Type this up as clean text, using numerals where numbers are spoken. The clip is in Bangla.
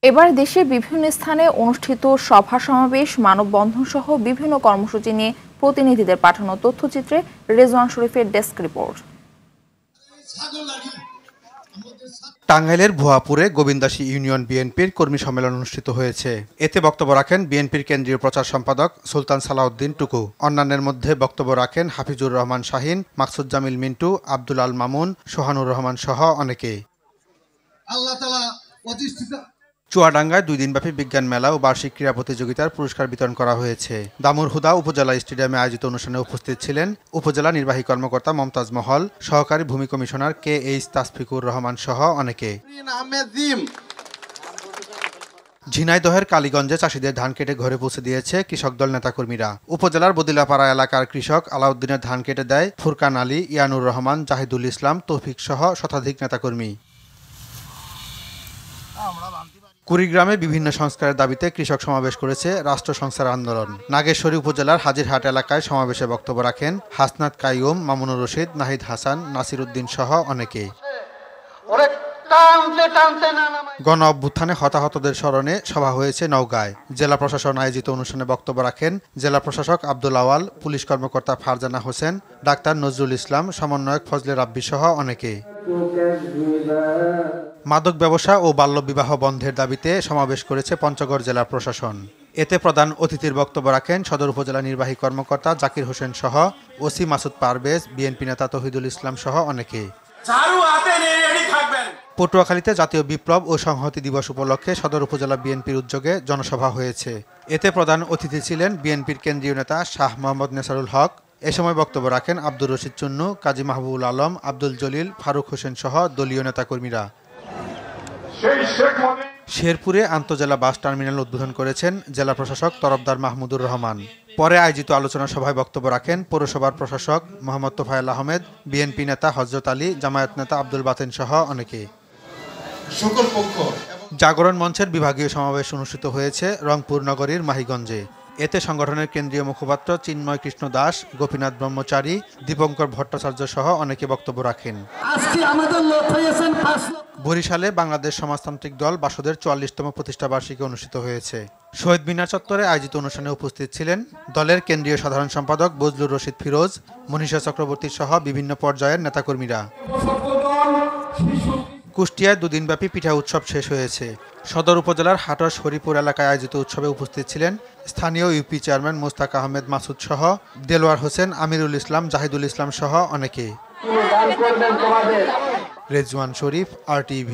এবার দেশের বিভিন্ন স্থানে অনুষ্ঠিত সভা সমাবেশ মানববন্ধন সহ বিভিন্ন কর্মসূচি নিয়ে প্রতিনিধিদের পাঠানো তথ্যচিত্রে রেজওয়ান শরীফের ডেস্ক রিপোর্ট। টাঙ্গাইলের ভুয়াপুরে গোবিন্দাসী ইউনিয়ন বিএনপির কর্মী সম্মেলন অনুষ্ঠিত হয়েছে। এতে বক্তব্য রাখেন বিএনপির কেন্দ্রীয় প্রচার সম্পাদক সুলতান সালাউদ্দিন টুকু। অন্যান্যের মধ্যে বক্তব্য রাখেন হাফিজুর রহমান শাহিন, মাকসুদ জামিল মিন্টু, আব্দুল আল মামুন, সোহানুর রহমান সহ অনেকে। চুয়াডাঙ্গায় 2 দিনব্যাপী বিজ্ঞান মেলা ও বার্ষিক ক্রীড়া প্রতিযোগিতার পুরস্কার বিতরণ করা হয়েছে। দামুরহুদা উপজেলা স্টেডিয়ামে আয়োজিত অনুষ্ঠানে উপস্থিত ছিলেন উপজেলা নির্বাহী কর্মকর্তা মমতাজ মহল, সহকারী ভূমি কমিশনার KH তাসফিকুর রহমান সহ অনেকে। ঝিনাইদহের কালীগঞ্জে চাষিদের ধান কেটে ঘরে পৌঁছে দিয়েছে কৃষক দল নেতাকর্মীরা। উপজেলার বদিলাপাড়া এলাকার কৃষক আলাউদ্দিনের ধান কেটে দেয় ফুরকান আলী, ইয়ানুর রহমান, জাহিদুল ইসলাম, তৌফিক সহ শতাধিক নেতাকর্মী। কুড়িগ্রামে বিভিন্ন সংস্কারের দাবিতে কৃষক সমাবেশ করেছে রাষ্ট্র সংস্কার আন্দোলন। নাগেশ্বরী উপজেলার হাজিরহাট এলাকায় সমাবেশে বক্তব্য রাখেন হাসনাত কাইয়ুম, মামুনুর রশিদ, নাহিদ হাসান, নাসির উদ্দিন সহ অনেকে। গণ অভ্যুত্থানে হতাহতদের স্মরণে সভা হয়েছে নওগাঁয়। জেলা প্রশাসন আয়োজিত অনুষ্ঠানে বক্তব্য রাখেন জেলা প্রশাসক আব্দুল আওয়াল, পুলিশ কর্মকর্তা ফারজানা হোসেন, ডাক্তার নজরুল ইসলাম, সমন্বয়ক ফজলে রাব্বি সহ অনেকে। মাদক ব্যবসা ও বাল্যবিবাহ বন্ধের দাবিতে সমাবেশ করেছে পঞ্চগড় জেলা প্রশাসন। এতে প্রধান অতিথির বক্তব্য রাখেন সদর উপজেলা নির্বাহী কর্মকর্তা জাকির হোসেন সহ ওসি মাসুদ পারভেজ, বিএনপি নেতা তৌহিদুল ইসলাম সহ অনেকে। পটুয়াখালীতে জাতীয় বিপ্লব ও সংহতি দিবস উপলক্ষে সদর উপজেলা বিএনপির উদ্যোগে জনসভা হয়েছে। এতে প্রধান অতিথি ছিলেন বিএনপির কেন্দ্রীয় নেতা শাহ মোহাম্মদ নেসারুল হক। এ সময় বক্তব্য রাখেন আব্দুর রশিদ চুন্নু, কাজী মাহবুবুল আলম, আব্দুল জলিল, ফারুক হোসেন সহ দলীয় নেতাকর্মীরা। শেরপুরে আন্তজেলা বাস টার্মিনাল উদ্বোধন করেছেন জেলা প্রশাসক তরফদার মাহমুদুর রহমান। পরে আয়োজিত আলোচনা সভায় বক্তব্য রাখেন পৌরসভার প্রশাসক মোহাম্মদ তোফায়েল আহমেদ, বিএনপি নেতা হযরত আলী, জামায়াত নেতা আব্দুল বাতেন সহ অনেকে। জাগরণ মঞ্চের বিভাগীয় সমাবেশ অনুষ্ঠিত হয়েছে রংপুর নগরীর মাহিগঞ্জে। এতে সংগঠনের কেন্দ্রীয় মুখপাত্র চিন্ময় কৃষ্ণ দাস, গোপীনাথ ব্রহ্মচারী, দীপঙ্কর ভট্টাচার্য সহ অনেকে বক্তব্য রাখেন। বরিশালে বাংলাদেশ সমাজতান্ত্রিক দল বাসদের 44তম প্রতিষ্ঠা বার্ষিকী অনুষ্ঠিত হয়েছে। শহীদ মিনার চত্বরে আয়োজিত অনুষ্ঠানে উপস্থিত ছিলেন দলের কেন্দ্রীয় সাধারণ সম্পাদক বজলুর রশিদ ফিরোজ, মনীষা চক্রবর্তী সহ বিভিন্ন পর্যায়ের নেতাকর্মীরা। কুষ্টিয়ায় 2 দিনব্যাপী পিঠা উৎসব শেষ হয়েছে। সদর উপজেলার হাটস হরিপুর এলাকায় আয়োজিত উৎসবে উপস্থিত ছিলেন স্থানীয় ইউপি চেয়ারম্যান মোস্তাক আহমেদ মাসুদ সহ দেলোয়ার হোসেন, আমিরুল ইসলাম, জাহিদুল ইসলাম সহ অনেকে। রেজওয়ান শরীফ, RTV।